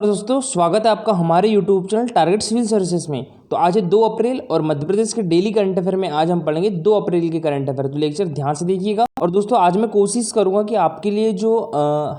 तो दोस्तों स्वागत है आपका हमारे YouTube channel Target Civil Services में। तो आज है 2 अप्रैल और मध्य प्रदेश के डेली करंट अफेयर में आज हम पढ़ेंगे 2 अप्रैल के करंट अफेयर। तो लेक्चर ध्यान से देखिएगा। और दोस्तों आज मैं कोशिश करूंगा कि आपके लिए जो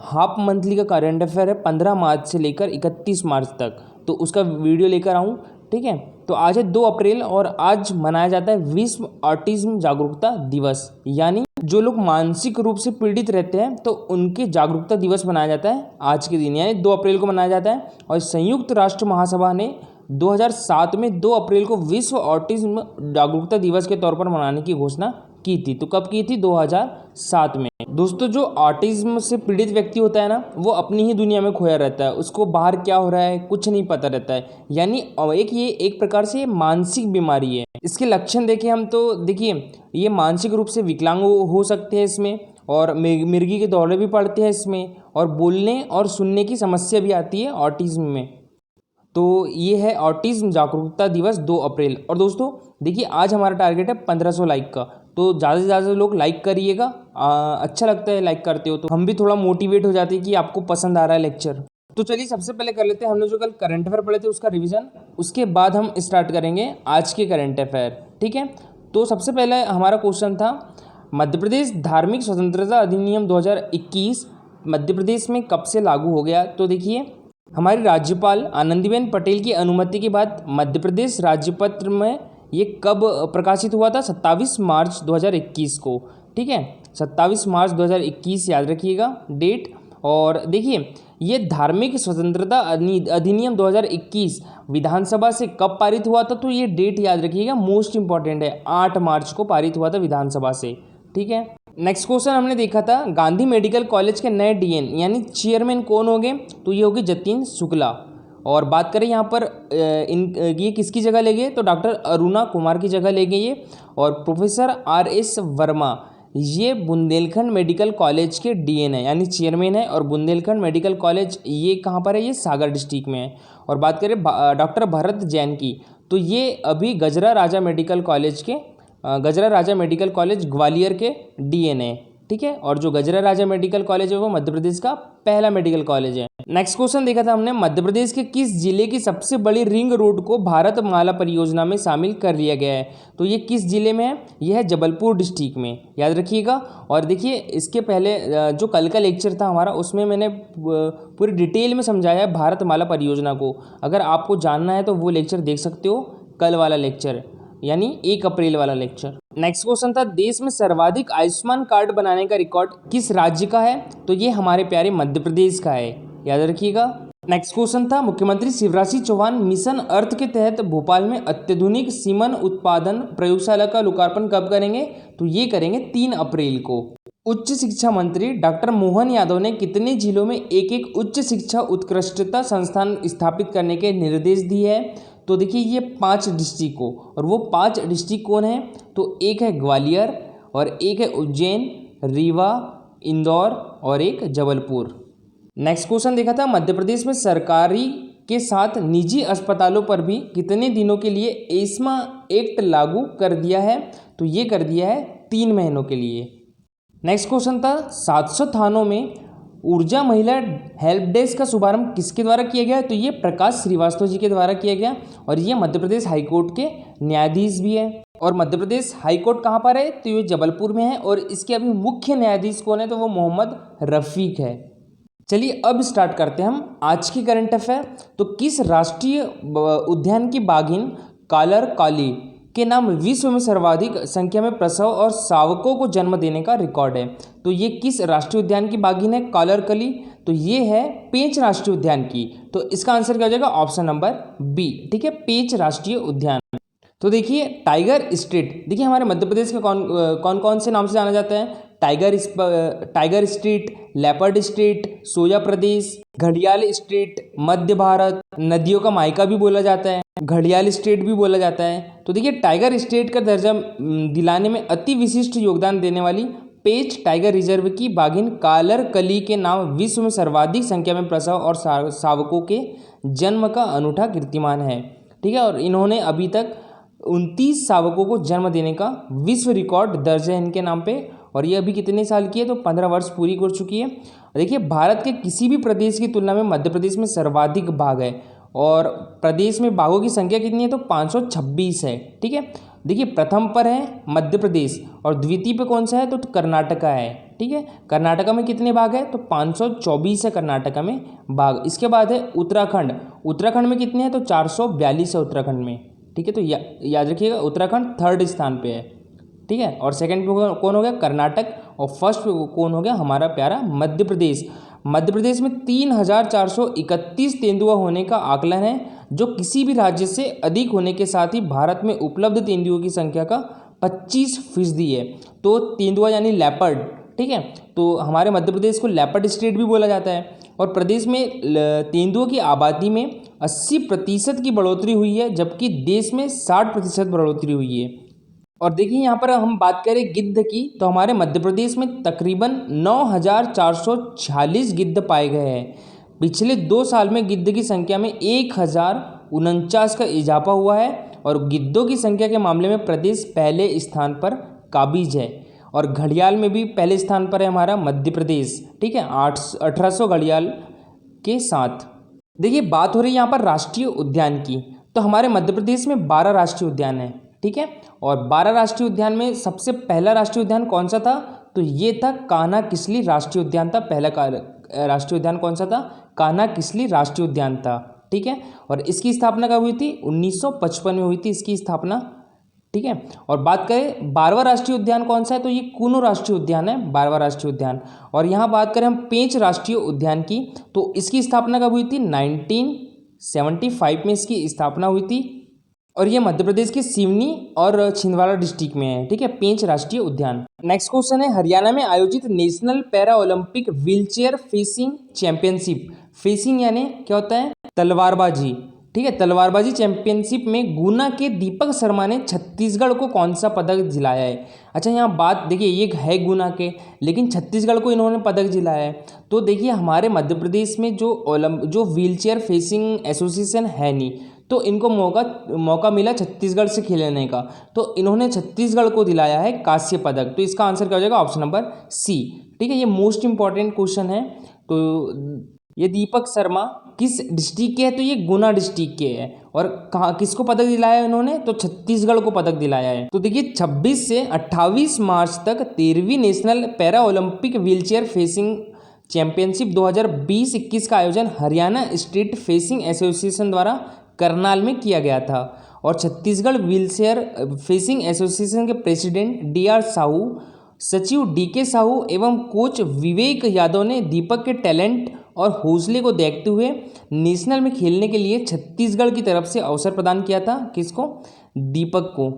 हाफ मंथली का करंट अफेयर है 15 मार्च से लेकर 31 मार्च तक, तो उसका वीडियो लेकर आऊँ। ठीक है, तो आज है 2 अप्रैल और आज मनाया जाता है विश्व ऑटिज्म जागरूकता दिवस। यानी जो लोग मानसिक रूप से पीड़ित रहते हैं तो उनके जागरूकता दिवस मनाया जाता है आज के दिन, यानी 2 अप्रैल को मनाया जाता है। और संयुक्त राष्ट्र महासभा ने 2007 में 2 अप्रैल को विश्व ऑटिज्म जागरूकता दिवस के तौर पर मनाने की घोषणा की थी। तो कब की थी? 2007 में। दोस्तों जो ऑटिज्म से पीड़ित व्यक्ति होता है ना, वो अपनी ही दुनिया में खोया रहता है, उसको बाहर क्या हो रहा है कुछ नहीं पता रहता है। यानी ये एक प्रकार से मानसिक बीमारी है। इसके लक्षण देखें हम तो देखिए, ये मानसिक रूप से विकलांग हो सकते हैं इसमें, और मिर्गी के दौरे भी पड़ते हैं इसमें, और बोलने और सुनने की समस्या भी आती है ऑटिज्म में। तो ये है ऑटिज्म जागरूकता दिवस 2 अप्रैल। और दोस्तों देखिए, आज हमारा टारगेट है 1500 लाइक का, तो ज़्यादा से ज़्यादा लोग लाइक करिएगा। अच्छा लगता है लाइक करते हो तो हम भी थोड़ा मोटिवेट हो जाते हैं कि आपको पसंद आ रहा है लेक्चर। तो चलिए सबसे पहले कर लेते हैं, हमने जो कल करंट अफेयर पढ़े थे उसका रिवीजन, उसके बाद हम स्टार्ट करेंगे आज के करंट अफेयर। ठीक है, तो सबसे पहले हमारा क्वेश्चन था, मध्य प्रदेश धार्मिक स्वतंत्रता अधिनियम 2021 मध्य प्रदेश में कब से लागू हो गया? तो देखिए, हमारी राज्यपाल आनंदीबेन पटेल की अनुमति के बाद मध्य प्रदेश राज्यपत्र में ये कब प्रकाशित हुआ था? 27 मार्च 2021 को। ठीक है, 27 मार्च 2021 याद रखिएगा डेट। और देखिए, ये धार्मिक स्वतंत्रता अधिनियम 2021 विधानसभा से कब पारित हुआ था? तो ये डेट याद रखिएगा, मोस्ट इंपॉर्टेंट है, 8 मार्च को पारित हुआ था विधानसभा से। ठीक है, नेक्स्ट क्वेश्चन हमने देखा था, गांधी मेडिकल कॉलेज के नए डीएन यानी चेयरमैन कौन होंगे? तो ये होगी जतिन शुक्ला। और बात करें यहाँ पर ये किसकी जगह ले गए? तो डॉक्टर अरुणा कुमार की जगह ले गए ये। और प्रोफेसर RS वर्मा ये बुंदेलखंड मेडिकल कॉलेज के डीएन है, यानी चेयरमैन है। और बुंदेलखंड मेडिकल कॉलेज ये कहाँ पर है? ये सागर डिस्ट्रिक्ट में है। और बात करें डॉक्टर भरत जैन की, तो ये अभी गजरा राजा मेडिकल कॉलेज ग्वालियर के डीएन है। ठीक है, और जो गजरा राजा मेडिकल कॉलेज है वो मध्य प्रदेश का पहला मेडिकल कॉलेज है। नेक्स्ट क्वेश्चन देखा था हमने, मध्य प्रदेश के किस जिले की सबसे बड़ी रिंग रोड को भारतमाला परियोजना में शामिल कर लिया गया है? तो ये किस जिले में है? यह है जबलपुर डिस्ट्रिक्ट में, याद रखिएगा। और देखिए, इसके पहले जो कल का लेक्चर था हमारा, उसमें मैंने पूरी डिटेल में समझाया है भारतमाला परियोजना को। अगर आपको जानना है तो वो लेक्चर देख सकते हो, कल वाला लेक्चर, यानी 1 अप्रैल वाला लेक्चर। नेक्स्ट क्वेश्चन था, देश में सर्वाधिक आयुष्मान कार्ड बनाने का रिकॉर्ड किस राज्य का है? तो ये हमारे प्यारे मध्य प्रदेश का है, याद रखिएगा। नेक्स्ट क्वेश्चन था, मुख्यमंत्री शिवराज सिंह चौहान मिशन अर्थ के तहत भोपाल में अत्याधुनिक सीमन उत्पादन प्रयोगशाला का लोकार्पण कब करेंगे? तो ये करेंगे 3 अप्रैल को। उच्च शिक्षा मंत्री डॉक्टर मोहन यादव ने कितने जिलों में एक उच्च शिक्षा उत्कृष्टता संस्थान स्थापित करने के निर्देश दिए हैं? तो देखिए, ये 5 डिस्ट्रिक्ट को, और वो 5 डिस्ट्रिक्ट कौन है? तो एक है ग्वालियर, और एक है उज्जैन, रीवा, इंदौर, और एक जबलपुर। नेक्स्ट क्वेश्चन देखा था, मध्य प्रदेश में सरकारी के साथ निजी अस्पतालों पर भी कितने दिनों के लिए एस्मा एक्ट लागू कर दिया है? तो ये कर दिया है 3 महीनों के लिए। नेक्स्ट क्वेश्चन था, 700 थानों में ऊर्जा महिला हेल्प डेस्क का शुभारंभ किसके द्वारा किया गया? तो ये प्रकाश श्रीवास्तव जी के द्वारा किया गया, और ये मध्य प्रदेश हाईकोर्ट के न्यायाधीश भी है। और मध्य प्रदेश हाईकोर्ट कहाँ पर है? तो ये जबलपुर में है, और इसके अभी मुख्य न्यायाधीश कौन है? तो वो मोहम्मद रफीक है। चलिए अब स्टार्ट करते हैं हम आज की करंट अफेयर। तो किस राष्ट्रीय उद्यान की बाघिन कालर काली के नाम विश्व में सर्वाधिक संख्या में प्रसव और शावकों को जन्म देने का रिकॉर्ड है? तो ये किस राष्ट्रीय उद्यान की बाघिन है कालर कली? तो ये है पेंच राष्ट्रीय उद्यान की। तो इसका आंसर क्या हो जाएगा? Option number B. ठीक है, पेंच राष्ट्रीय उद्यान। तो देखिए, टाइगर स्ट्रीट, देखिए हमारे मध्य प्रदेश में कौन कौन से नाम से जाना जाता है? टाइगर स्ट्रीट, लेपर्ड स्ट्रीट, सोया प्रदेश, घड़ियाल स्ट्रीट, मध्य भारत, नदियों का मायका भी बोला जाता है, घड़ियाल स्ट्रीट भी बोला जाता है। तो देखिए, टाइगर स्ट्रीट का दर्जा दिलाने में अति विशिष्ट योगदान देने वाली पेंच टाइगर रिजर्व की बाघिन कालर कली के नाम विश्व में सर्वाधिक संख्या में प्रसव और शावकों के जन्म का अनूठा कीर्तिमान है। ठीक है, और इन्होंने अभी तक 29 शावकों को जन्म देने का विश्व रिकॉर्ड दर्ज है इनके नाम पे। और ये अभी कितने साल की है, तो 15 वर्ष पूरी कर चुकी है। देखिए भारत के किसी भी प्रदेश की तुलना में मध्य प्रदेश में सर्वाधिक बाघ है और प्रदेश में बाघों की संख्या कितनी है, तो 526 है। ठीक है, देखिए प्रथम पर है मध्य प्रदेश और द्वितीय पे कौन सा है, तो कर्नाटका है। ठीक है, कर्नाटका में कितने बाघ है, तो 524 है कर्नाटका में बाघ। इसके बाद है उत्तराखंड, उत्तराखंड में कितने हैं, तो 442 है उत्तराखंड में। ठीक है, तो याद रखिएगा उत्तराखंड थर्ड स्थान पे है। ठीक है, और सेकंड पे कौन हो गया, कर्नाटक, और फर्स्ट पे कौन हो गया, हमारा प्यारा मध्य प्रदेश। मध्य प्रदेश में 3431 तेंदुआ होने का आकलन है, जो किसी भी राज्य से अधिक होने के साथ ही भारत में उपलब्ध तेंदुओं की संख्या का 25% है। तो तेंदुआ यानी लेपर्ड, ठीक है, तो हमारे मध्य प्रदेश को लेपर्ड स्टेट भी बोला जाता है। और प्रदेश में तेंदुओं की आबादी में 80% की बढ़ोतरी हुई है, जबकि देश में 60% बढ़ोतरी हुई है। और देखिए यहाँ पर हम बात करें गिद्ध की, तो हमारे मध्य प्रदेश में तकरीबन 9446 गिद्ध पाए गए हैं। पिछले 2 साल में गिद्ध की संख्या में 1049 का इजाफा हुआ है और गिद्धों की संख्या के मामले में प्रदेश पहले स्थान पर काबिज है। और घड़ियाल में भी पहले स्थान पर है हमारा मध्य प्रदेश। ठीक है, 1800 घड़ियाल के साथ। देखिए बात हो रही है यहाँ पर राष्ट्रीय उद्यान की, तो हमारे मध्य प्रदेश में 12 राष्ट्रीय उद्यान है। ठीक है, और 12 राष्ट्रीय उद्यान में सबसे पहला राष्ट्रीय उद्यान कौन सा था, तो ये था कान्हा किसली राष्ट्रीय उद्यान था। पहला राष्ट्रीय उद्यान कौन सा था, कान्हा किसली राष्ट्रीय उद्यान था। ठीक है, और इसकी स्थापना कब हुई थी, 1955 में हुई थी इसकी स्थापना। ठीक है, और बात करें 12वां राष्ट्रीय उद्यान कौन सा है, तो ये कूनो राष्ट्रीय उद्यान है, 12वां राष्ट्रीय उद्यान। और यहाँ बात करें हम पेंच राष्ट्रीय उद्यान की, तो इसकी स्थापना कब हुई थी, 1975 में इसकी स्थापना हुई थी। और ये मध्य प्रदेश के सिवनी और छिंदवाड़ा डिस्ट्रिक्ट में है। ठीक है, पेंच राष्ट्रीय उद्यान। नेक्स्ट क्वेश्चन है, हरियाणा में आयोजित national para Olympic wheelchair fencing championship, facing यानी क्या होता है, तलवारबाजी। ठीक है, तलवारबाजी चैंपियनशिप में गुना के दीपक शर्मा ने छत्तीसगढ़ को कौन सा पदक दिलाया है। अच्छा, यहाँ बात देखिए, ये है गुना के, लेकिन छत्तीसगढ़ को इन्होंने पदक दिलाया है। तो देखिए हमारे मध्य प्रदेश में जो व्हीलचेयर फेसिंग एसोसिएशन है नहीं, तो इनको मौका मिला छत्तीसगढ़ से खेलने का, तो इन्होंने छत्तीसगढ़ को दिलाया है कांस्य पदक। तो इसका आंसर क्या हो जाएगा, ऑप्शन नंबर सी। ठीक है, ये मोस्ट इंपॉर्टेंट क्वेश्चन है। तो ये दीपक शर्मा किस डिस्ट्रिक्ट के है, तो ये गुना डिस्ट्रिक्ट के है। और कहाँ किसको पदक दिलाया है इन्होंने, तो छत्तीसगढ़ को पदक दिलाया है। तो देखिए 26 से 28 मार्च तक 13वीं national para Olympic wheelchair fencing championship 2020-21 का आयोजन हरियाणा स्ट्रीट फेसिंग एसोसिएशन द्वारा करनाल में किया गया था। और छत्तीसगढ़ व्हीलचेयर फेसिंग एसोसिएशन के प्रेसिडेंट DR साहू, सचिव DK साहू एवं कोच विवेक यादव ने दीपक के टैलेंट और हौसले को देखते हुए नेशनल में खेलने के लिए छत्तीसगढ़ की तरफ से अवसर प्रदान किया था। किसको, दीपक को।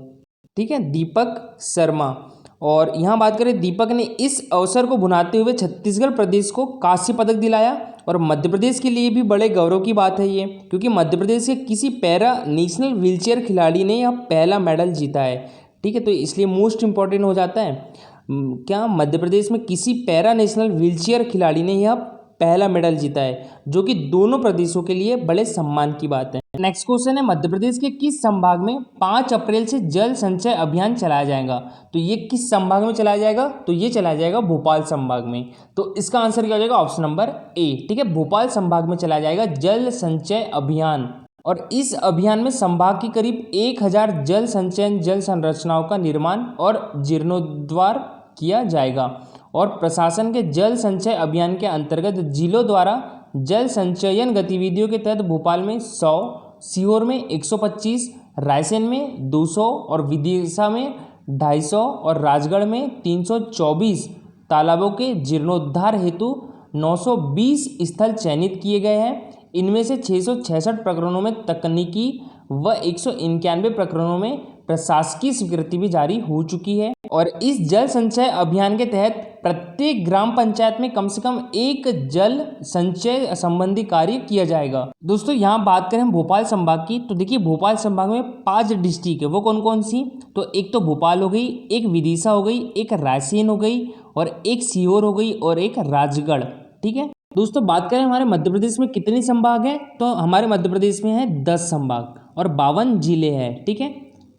ठीक है, दीपक शर्मा। और यहाँ बात करें, दीपक ने इस अवसर को भुनाते हुए छत्तीसगढ़ प्रदेश को कांस्य पदक दिलाया। और मध्य प्रदेश के लिए भी बड़े गौरव की बात है ये, क्योंकि मध्य प्रदेश के किसी पैरा नेशनल व्हीलचेयर खिलाड़ी ने यह पहला मेडल जीता है। ठीक है, तो इसलिए मोस्ट इंपॉर्टेंट हो जाता है क्या, मध्य प्रदेश में किसी पैरा नेशनल व्हीलचेयर खिलाड़ी ने यह पहला मेडल जीता है, जो कि दोनों प्रदेशों के लिए बड़े सम्मान की बात है। नेक्स्ट क्वेश्चन है, मध्य प्रदेश के किस संभाग में 5 अप्रैल से जल संचय अभियान चलाया जाएगा। तो ये किस संभाग में चलाया जाएगा, तो ये चलाया जाएगा भोपाल संभाग में। तो इसका आंसर क्या हो जाएगा, ऑप्शन नंबर ए। ठीक है, भोपाल संभाग में चलाया जाएगा जल संचय अभियान। और इस अभियान में संभाग की करीब 1000 जल संचयन जल संरचनाओं का निर्माण और जीर्णोद्धार किया जाएगा। और प्रशासन के जल संचय अभियान के अंतर्गत जिलों द्वारा जल संचयन गतिविधियों के तहत भोपाल में 100, सीहोर में 125, रायसेन में 200 और विदिशा में 250 और राजगढ़ में 324 तालाबों के जीर्णोद्धार हेतु 920 स्थल चयनित किए गए हैं। इनमें से 666 प्रकरणों में तकनीकी व 191 प्रकरणों में प्रशासकीय स्वीकृति भी जारी हो चुकी है। और इस जल संचय अभियान के तहत प्रत्येक ग्राम पंचायत में कम से कम एक जल संचय संबंधी कार्य किया जाएगा। दोस्तों यहाँ बात करें हम भोपाल संभाग की, तो देखिए भोपाल संभाग में 5 डिस्ट्रिक्ट है, वो कौन कौन सी, तो एक तो भोपाल हो गई, एक विदिशा हो गई, एक रायसेन हो गई, और एक सीहोर हो गई, और एक राजगढ़। ठीक है दोस्तों, बात करें हमारे मध्य प्रदेश में कितने संभाग हैं, तो हमारे मध्य प्रदेश में है 10 संभाग और 52 जिले हैं। ठीक है,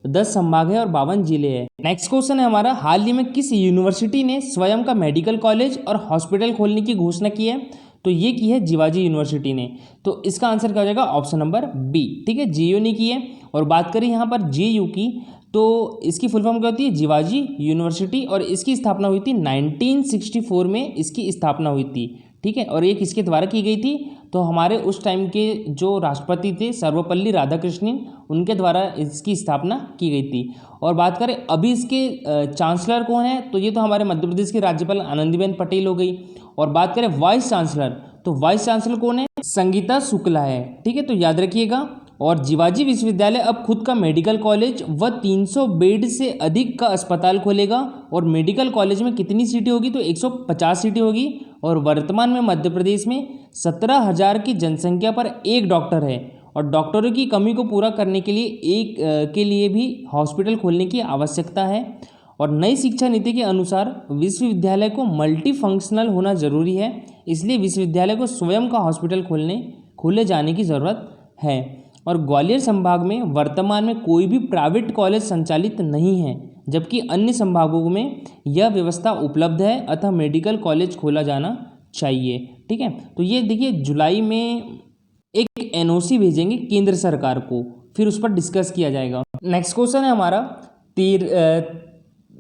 10 संभाग है और 52 जिले हैं। नेक्स्ट क्वेश्चन है हमारा, हाल ही में किस यूनिवर्सिटी ने स्वयं का मेडिकल कॉलेज और हॉस्पिटल खोलने की घोषणा की है? तो ये की है जिवाजी यूनिवर्सिटी ने। तो इसका आंसर क्या हो जाएगा? Option number B. ठीक है, जेयू ने की है। और बात करें यहाँ पर जेयू की, तो इसकी फुल फॉर्म क्या होती है? जिवाजी यूनिवर्सिटी, और इसकी स्थापना हुई थी 1964 में इसकी स्थापना हुई थी। ठीक है, और ये किसके द्वारा की गई थी? तो हमारे उस टाइम के जो राष्ट्रपति थे सर्वपल्ली राधाकृष्णन, उनके द्वारा इसकी स्थापना की गई थी। और बात करें अभी इसके चांसलर कौन है? तो ये तो हमारे मध्य प्रदेश के राज्यपाल आनंदीबेन पटेल हो गई। और बात करें वाइस चांसलर, तो वाइस चांसलर कौन है? संगीता शुक्ला है। ठीक है, तो याद रखिएगा। और जिवाजी विश्वविद्यालय अब खुद का मेडिकल कॉलेज व 300 बेड से अधिक का अस्पताल खोलेगा। और मेडिकल कॉलेज में कितनी सीटें होगी? तो 150 सीटें होगी। और वर्तमान में मध्य प्रदेश में 17,000 की जनसंख्या पर एक डॉक्टर है। और डॉक्टरों की कमी को पूरा करने के लिए भी हॉस्पिटल खोलने की आवश्यकता है। और नई शिक्षा नीति के अनुसार विश्वविद्यालय को मल्टी फंक्शनल होना जरूरी है, इसलिए विश्वविद्यालय को स्वयं का हॉस्पिटल खोले जाने की ज़रूरत है। और ग्वालियर संभाग में वर्तमान में कोई भी प्राइवेट कॉलेज संचालित नहीं है, जबकि अन्य संभागों में यह व्यवस्था उपलब्ध है, अतः मेडिकल कॉलेज खोला जाना चाहिए। ठीक है, तो ये देखिए जुलाई में एक एनओसी भेजेंगे केंद्र सरकार को, फिर उस पर डिस्कस किया जाएगा। नेक्स्ट क्वेश्चन है हमारा,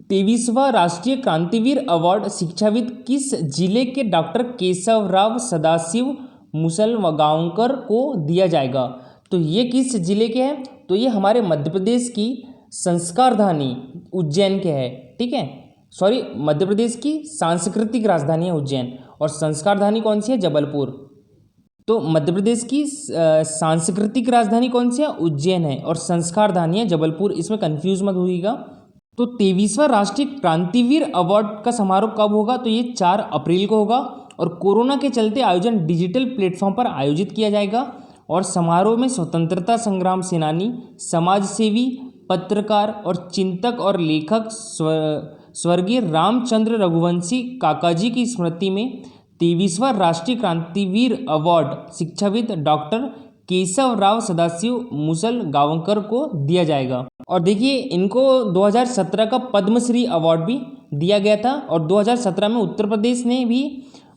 23वां राष्ट्रीय क्रांतिवीर अवार्ड शिक्षाविद किस जिले के डॉक्टर केशवराव सदाशिव मुसलगांवकर को दिया जाएगा? तो ये किस जिले के हैं? तो ये हमारे मध्य प्रदेश की संस्कारधानी उज्जैन के है। ठीक है, सॉरी, मध्य प्रदेश की सांस्कृतिक राजधानी है उज्जैन, और संस्कारधानी कौन सी है? जबलपुर। तो मध्य प्रदेश की सांस्कृतिक राजधानी कौन सी है? उज्जैन है, और संस्कारधानी है जबलपुर। इसमें कंफ्यूज मत होइएगा। तो 23वां राष्ट्रीय क्रांतिवीर अवार्ड का समारोह कब होगा? तो ये 4 अप्रैल को होगा। और कोरोना के चलते आयोजन डिजिटल प्लेटफॉर्म पर आयोजित किया जाएगा। और समारोह में स्वतंत्रता संग्राम सेनानी, समाजसेवी, पत्रकार और चिंतक और लेखक स्वर्गीय रामचंद्र रघुवंशी काकाजी की स्मृति में 23वां राष्ट्रीय क्रांतिवीर अवार्ड शिक्षाविद डॉक्टर केशवराव सदाशिव मुसलगांवकर को दिया जाएगा। और देखिए इनको 2017 का पद्मश्री अवार्ड भी दिया गया था। और 2017 में उत्तर प्रदेश ने भी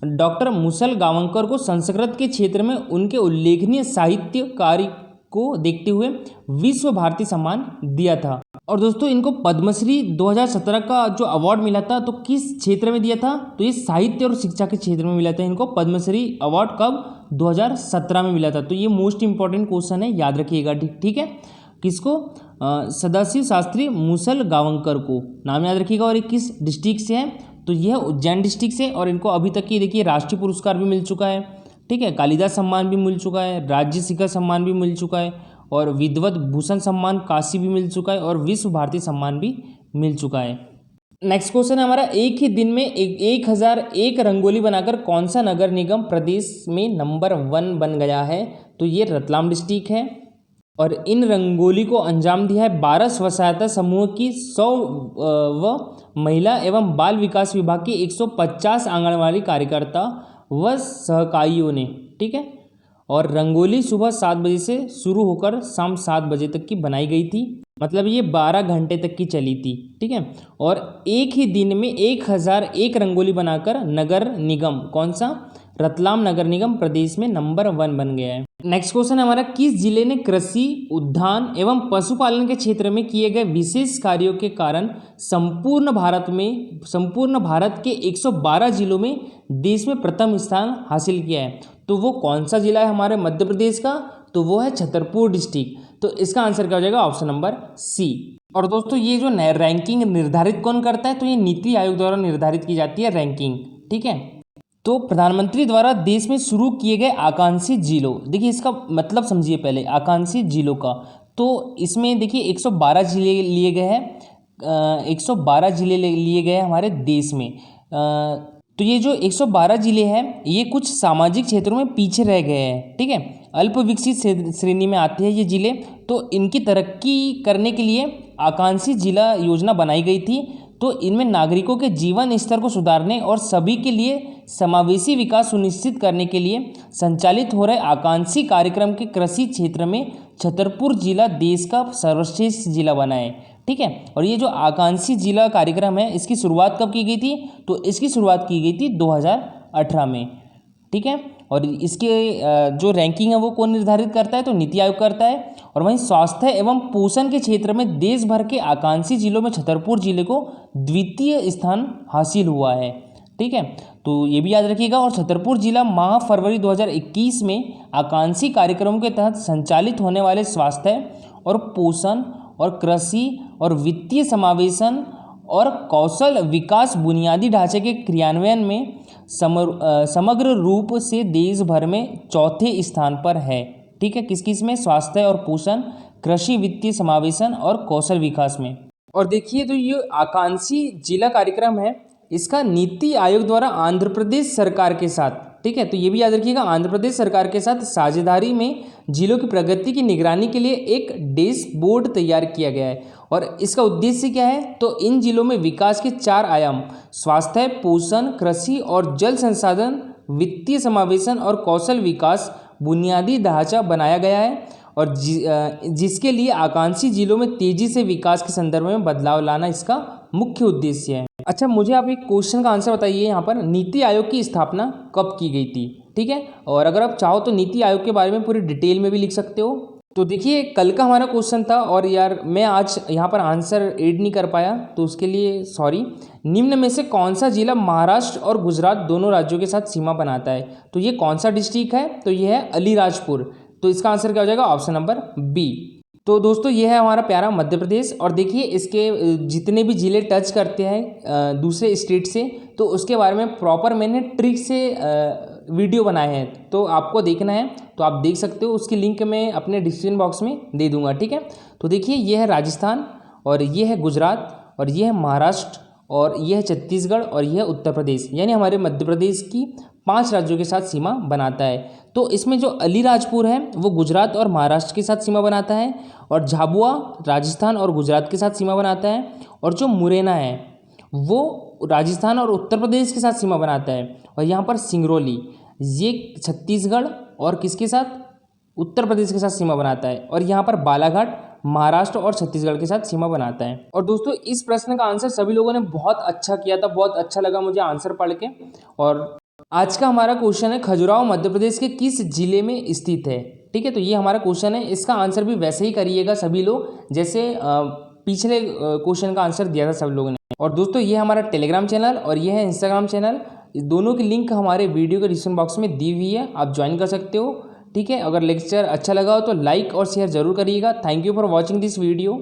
डॉक्टर मुसलगांवकर को संस्कृत के क्षेत्र में उनके उल्लेखनीय साहित्य कार्य को देखते हुए विश्व भारती सम्मान दिया था। और दोस्तों इनको पद्मश्री 2017 का जो अवार्ड मिला था, तो किस क्षेत्र में दिया था? तो ये साहित्य और शिक्षा के क्षेत्र में मिला था इनको पद्मश्री अवार्ड। कब? 2017 में मिला था। तो ये मोस्ट इंपॉर्टेंट क्वेश्चन है, याद रखिएगा। ठीक है, किसको? सदाशिव शास्त्री मुसलगांवकर को नाम याद रखिएगा। और ये किस डिस्ट्रिक्ट से है? तो यह उज्जैन डिस्ट्रिक्ट से। और इनको अभी तक ये देखिए राष्ट्रीय पुरस्कार भी मिल चुका है। ठीक है, कालिदास सम्मान भी मिल चुका है, राज्य शिखर सम्मान भी मिल चुका है, और विद्वत भूषण सम्मान काशी भी मिल चुका है, और विश्व भारती सम्मान भी मिल चुका है। नेक्स्ट क्वेश्चन है हमारा, एक ही दिन में 1001 रंगोली बनाकर कौन सा नगर निगम प्रदेश में नंबर 1 बन गया है? तो ये रतलाम डिस्ट्रिक्ट है। और इन रंगोली को अंजाम दिया है 12 स्व सहायता समूह की 100 व महिला एवं बाल विकास विभाग की 150 आंगनवाड़ी कार्यकर्ता व सहकारियों ने। ठीक है, और रंगोली सुबह 7 बजे से शुरू होकर शाम 7 बजे तक की बनाई गई थी। मतलब ये 12 घंटे तक की चली थी। ठीक है, और एक ही दिन में 1001 रंगोली बनाकर नगर निगम कौन सा? रतलाम नगर निगम प्रदेश में नंबर 1 बन गया है। नेक्स्ट क्वेश्चन हमारा, किस जिले ने कृषि, उद्यान एवं पशुपालन के क्षेत्र में किए गए विशेष कार्यों के कारण संपूर्ण भारत के 112 जिलों में देश में प्रथम स्थान हासिल किया है? तो वो कौन सा जिला है हमारे मध्य प्रदेश का? तो वो है छतरपुर डिस्ट्रिक्ट। तो इसका आंसर क्या हो जाएगा? Option number C. और दोस्तों ये जो रैंकिंग निर्धारित कौन करता है? तो ये नीति आयोग द्वारा निर्धारित की जाती है रैंकिंग। ठीक है, तो प्रधानमंत्री द्वारा देश में शुरू किए गए आकांक्षी जिलों, देखिए इसका मतलब समझिए पहले आकांक्षी जिलों का। तो इसमें देखिए 112 जिले लिए गए हैं, 112 जिले लिए गए हैं हमारे देश में। तो ये जो 112 जिले हैं ये कुछ सामाजिक क्षेत्रों में पीछे रह गए हैं। ठीक है, अल्प विकसित श्रेणी में आते हैं ये जिले। तो इनकी तरक्की करने के लिए आकांक्षी जिला योजना बनाई गई थी। तो इनमें नागरिकों के जीवन स्तर को सुधारने और सभी के लिए समावेशी विकास सुनिश्चित करने के लिए संचालित हो रहे आकांक्षी कार्यक्रम के कृषि क्षेत्र में छतरपुर जिला देश का सर्वश्रेष्ठ जिला बना है। ठीक है, और ये जो आकांक्षी जिला कार्यक्रम है इसकी शुरुआत कब की गई थी? तो इसकी शुरुआत की गई थी 2018 में। ठीक है, और इसके जो रैंकिंग है वो कौन निर्धारित करता है? तो नीति आयोग करता है। और वहीं स्वास्थ्य एवं पोषण के क्षेत्र में देश भर के आकांक्षी जिलों में छतरपुर जिले को द्वितीय स्थान हासिल हुआ है। ठीक है, तो ये भी याद रखिएगा। और छतरपुर जिला माह फरवरी 2021 में आकांक्षी कार्यक्रमों के तहत संचालित होने वाले स्वास्थ्य और पोषण और कृषि और वित्तीय समावेशन और कौशल विकास बुनियादी ढांचे के क्रियान्वयन में समग्र रूप से देश भर में चौथे स्थान पर है। ठीक है, किस किस में? स्वास्थ्य और पोषण, कृषि, वित्तीय समावेशन और कौशल विकास में। और देखिए, तो ये आकांक्षी जिला कार्यक्रम है, इसका नीति आयोग द्वारा आंध्र प्रदेश सरकार के साथ, ठीक है, तो ये भी याद रखिएगा, आंध्र प्रदेश सरकार के साथ साझेदारी में जिलों की प्रगति की निगरानी के लिए एक डैशबोर्ड तैयार किया गया है। और इसका उद्देश्य क्या है? तो इन जिलों में विकास के 4 आयाम स्वास्थ्य, पोषण, कृषि और जल संसाधन, वित्तीय समावेशन और कौशल विकास बुनियादी ढांचा बनाया गया है, और जिसके लिए आकांक्षी जिलों में तेजी से विकास के संदर्भ में बदलाव लाना इसका मुख्य उद्देश्य है। अच्छा, मुझे आप एक क्वेश्चन का आंसर बताइए, यहाँ पर नीति आयोग की स्थापना कब की गई थी? ठीक है, और अगर आप चाहो तो नीति आयोग के बारे में पूरी डिटेल में भी लिख सकते हो। तो देखिए, कल का हमारा क्वेश्चन था और यार मैं आज यहाँ पर आंसर ऐड नहीं कर पाया, तो उसके लिए सॉरी। निम्न में से कौन सा जिला महाराष्ट्र और गुजरात दोनों राज्यों के साथ सीमा बनाता है? तो ये कौन सा डिस्ट्रिक्ट है? तो ये है अलीराजपुर। तो इसका आंसर क्या हो जाएगा? Option number B. तो दोस्तों, ये है हमारा प्यारा मध्य प्रदेश। और देखिए, इसके जितने भी ज़िले टच करते हैं दूसरे स्टेट से, तो उसके बारे में प्रॉपर मैंने ट्रिक से वीडियो बनाए हैं, तो आपको देखना है तो आप देख सकते हो। उसकी लिंक मैं अपने डिस्क्रिप्शन बॉक्स में दे दूंगा। ठीक है, तो देखिए, ये है राजस्थान, और ये है गुजरात, और ये है महाराष्ट्र, और ये है छत्तीसगढ़, और ये है उत्तर प्रदेश। यानी हमारे मध्य प्रदेश की 5 राज्यों के साथ सीमा बनाता है। तो इसमें जो अलीराजपुर है वो गुजरात और महाराष्ट्र के साथ सीमा बनाता है, और झाबुआ राजस्थान और गुजरात के साथ सीमा बनाता है, और जो मुरैना है वो राजस्थान और उत्तर प्रदेश के साथ सीमा बनाता है। और यहाँ पर सिंगरौली ये छत्तीसगढ़ और किसके साथ? उत्तर प्रदेश के साथ सीमा बनाता है। और यहाँ पर बालाघाट महाराष्ट्र और छत्तीसगढ़ के साथ सीमा बनाता है। और दोस्तों, इस प्रश्न का आंसर सभी लोगों ने बहुत अच्छा किया था, बहुत अच्छा लगा मुझे आंसर पढ़ के। और आज का हमारा क्वेश्चन है, खजुराहो मध्य प्रदेश के किस जिले में स्थित है? ठीक है, तो ये हमारा क्वेश्चन है। इसका आंसर भी वैसे ही करिएगा सभी लोग, जैसे पिछले क्वेश्चन का आंसर दिया था सब लोगों ने। और दोस्तों, ये हमारा टेलीग्राम चैनल और ये है इंस्टाग्राम चैनल, दोनों की लिंक हमारे वीडियो के डिस्क्रिप्शन बॉक्स में दी हुई है, आप ज्वाइन कर सकते हो। ठीक है, अगर लेक्चर अच्छा लगा हो तो लाइक और शेयर जरूर करिएगा। Thank you for watching this video.